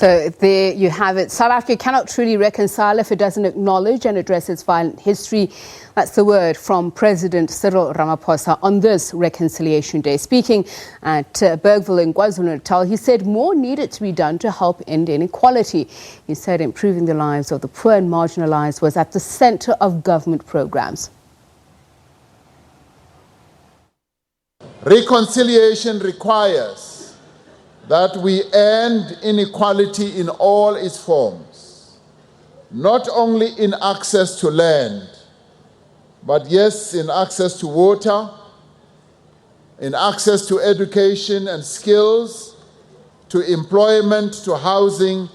So there you have it. South Africa cannot truly reconcile if it doesn't acknowledge and address its violent history. That's the word from President Cyril Ramaphosa on this Reconciliation Day. Speaking at Bergville in KwaZulu-Natal, he said more needed to be done to help end inequality. He said improving the lives of the poor and marginalised was at the centre of government programmes. Reconciliation requires that we end inequality in all its forms, not only in access to land, but yes, in access to water, in access to education and skills, to employment, to housing,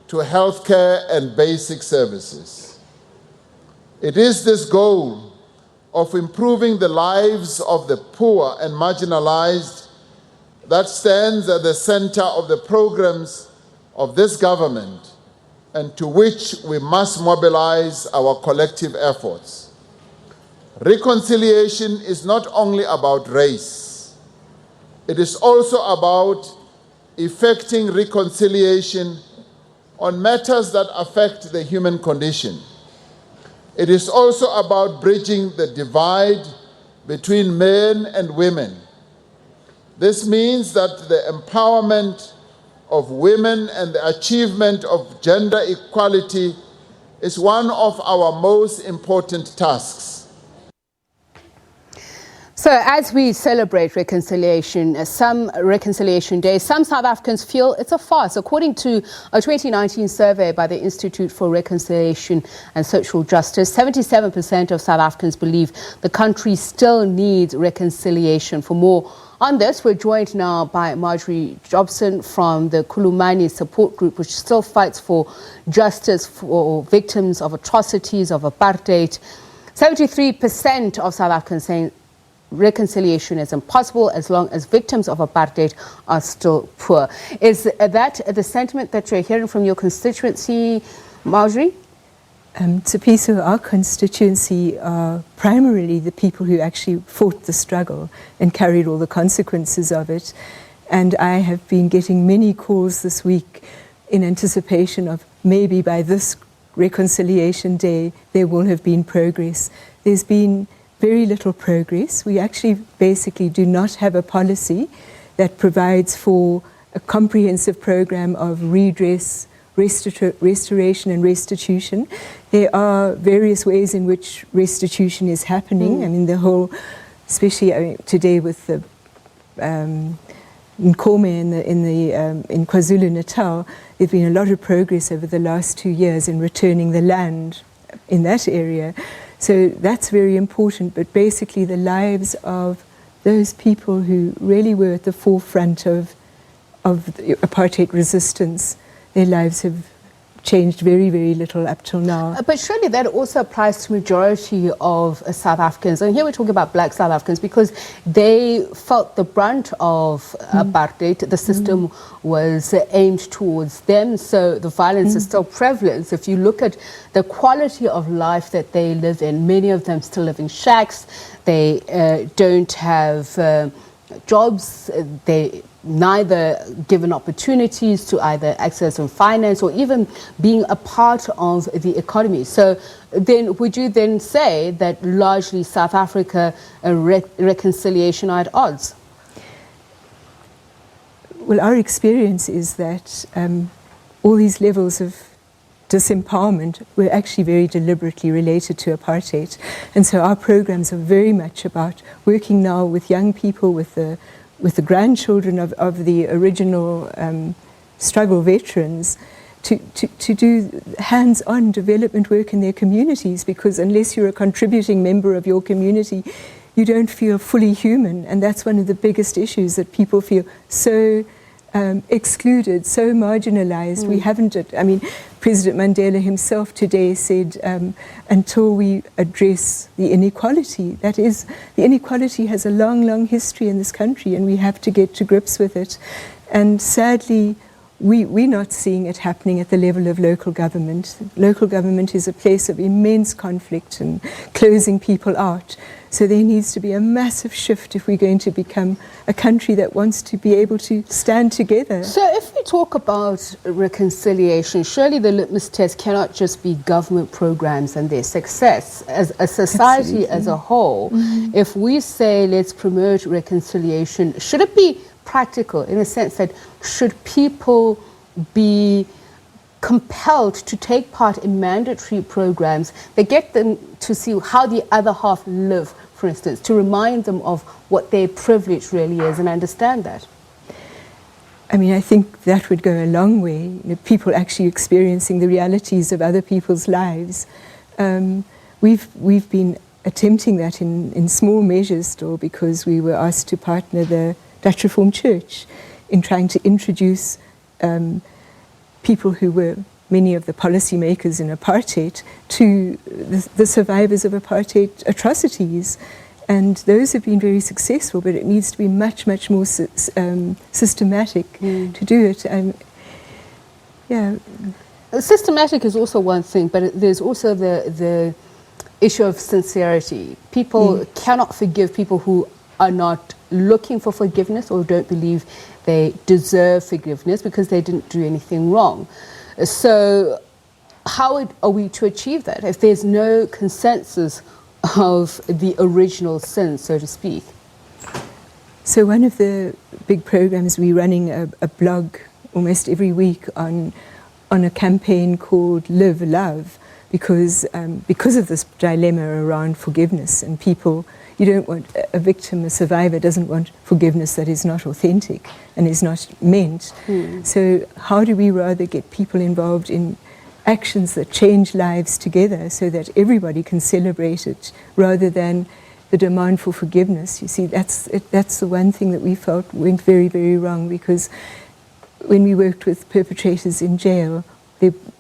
to healthcare and basic services. It is this goal of improving the lives of the poor and marginalized that stands at the center of the programs of this government and to which we must mobilize our collective efforts. Reconciliation is not only about race, it is also about effecting reconciliation on matters that affect the human condition. It is also about bridging the divide between men and women. This means that the empowerment of women and the achievement of gender equality is one of our most important tasks. So as we celebrate reconciliation Day, some South Africans feel it's a farce. According to a 2019 survey by the Institute for Reconciliation and Social Justice, 77% of South Africans believe the country still needs reconciliation. For more on this, we're joined now by Marjorie Jobson from the Khulumani Support Group, which still fights for justice for victims of atrocities, of apartheid. 73% of South Africans saying reconciliation is impossible as long as victims of apartheid are still poor. Is that the sentiment that you're hearing from your constituency, Marjorie? Tsepiso, our constituency are primarily the people who actually fought the struggle and carried all the consequences of it. And I have been getting many calls this week in anticipation of maybe by this Reconciliation Day there will have been progress. There's been very little progress. We actually basically do not have a policy that provides for a comprehensive program of redress, restoration and restitution. There are various ways in which restitution is happening. I mean, the whole, especially today with the Nkome in KwaZulu-Natal, there's been a lot of progress over the last 2 years in returning the land in that area. So that's very important, but basically the lives of those people who really were at the forefront of the apartheid resistance, their lives have changed very, very little up till now. But surely that also applies to the majority of South Africans. And here we're talking about black South Africans because they felt the brunt of apartheid. The system was aimed towards them, so the violence is still prevalent. If you look at the quality of life that they live in, many of them still live in shacks. They don't have jobs. They neither given opportunities to either access and finance or even being a part of the economy. So then would you then say that largely South Africa reconciliation are at odds? Well, our experience is that all these levels of disempowerment were actually very deliberately related to apartheid. And so our programs are very much about working now with young people, with the grandchildren of the original struggle veterans to do hands-on development work in their communities, because unless you're a contributing member of your community, you don't feel fully human. And that's one of the biggest issues, that people feel so excluded, so marginalized. We haven't, I mean, President Mandela himself today said, until we address the inequality, that is, the inequality has a long, long history in this country and we have to get to grips with it. And sadly, we're not seeing it happening at the level of local government. Local government is a place of immense conflict and closing people out. So there needs to be a massive shift if we're going to become a country that wants to be able to stand together. So if we talk about reconciliation, surely the litmus test cannot just be government programs and their success. As a society as a whole, if we say let's promote reconciliation, should it be practical in the sense that should people be compelled to take part in mandatory programs that get them to see how the other half live, for instance, to remind them of what their privilege really is and understand that? I mean, I think that would go a long way. You know, people actually experiencing the realities of other people's lives. We've been attempting that in small measures still, because we were asked to partner the Dutch Reformed Church in trying to introduce people who were many of the policymakers in apartheid to the survivors of apartheid atrocities. And those have been very successful, but it needs to be much, much more systematic to do it. Yeah. Systematic is also one thing, but there's also the issue of sincerity. People cannot forgive people who are not looking for forgiveness or don't believe they deserve forgiveness because they didn't do anything wrong. So how are we to achieve that if there's no consensus of the original sin, so to speak? So one of the big programs, we're running a blog almost every week on a campaign called Live Love, because of this dilemma around forgiveness, and people, you don't want a victim, a survivor doesn't want forgiveness that is not authentic and is not meant. So how do we rather get people involved in actions that change lives together so that everybody can celebrate it, rather than the demand for forgiveness? You see, that's the one thing that we felt went very, very wrong, because when we worked with perpetrators in jail,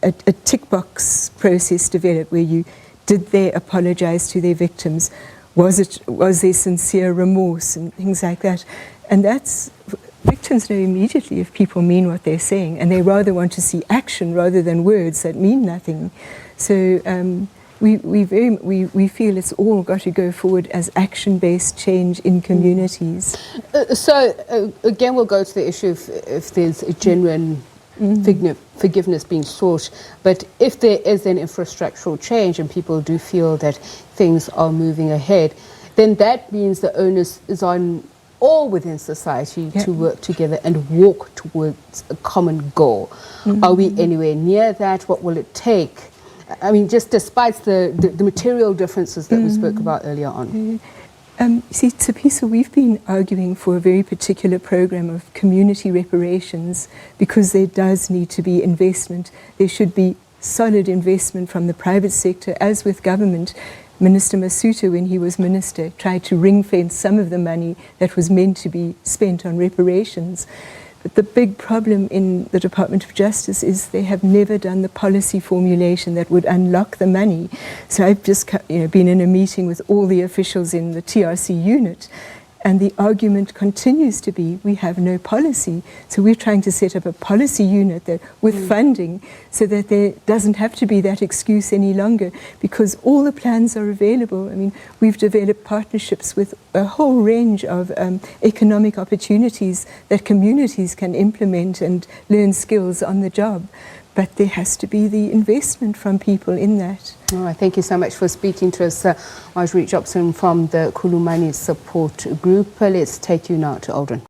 a tick box process developed where did they apologize to their victims? Was there sincere remorse and things like that? And victims know immediately if people mean what they're saying, and they rather want to see action rather than words that mean nothing. So we feel it's all got to go forward as action-based change in communities. So again, we'll go to the issue of if there's a genuine forgiveness being sought, but if there is an infrastructural change and people do feel that things are moving ahead, then that means the onus is on all within society to work together and walk towards a common goal. Are we anywhere near that? What will it take? I mean, just despite the material differences that we spoke about earlier on. See, Tshepiso, we've been arguing for a very particular program of community reparations, because there does need to be investment. There should be solid investment from the private sector, as with government. Minister Masuta, when he was minister, tried to ring-fence some of the money that was meant to be spent on reparations. But the big problem in the Department of Justice is they have never done the policy formulation that would unlock the money. So I've just been in a meeting with all the officials in the TRC unit, and the argument continues to be we have no policy. So we're trying to set up a policy unit with funding so that there doesn't have to be that excuse any longer, because all the plans are available. I mean, we've developed partnerships with a whole range of economic opportunities that communities can implement and learn skills on the job. But there has to be the investment from people in that. All right, thank you so much for speaking to us, Marjorie Jobson from the Khulumani Support Group. Let's take you now to Aldrin.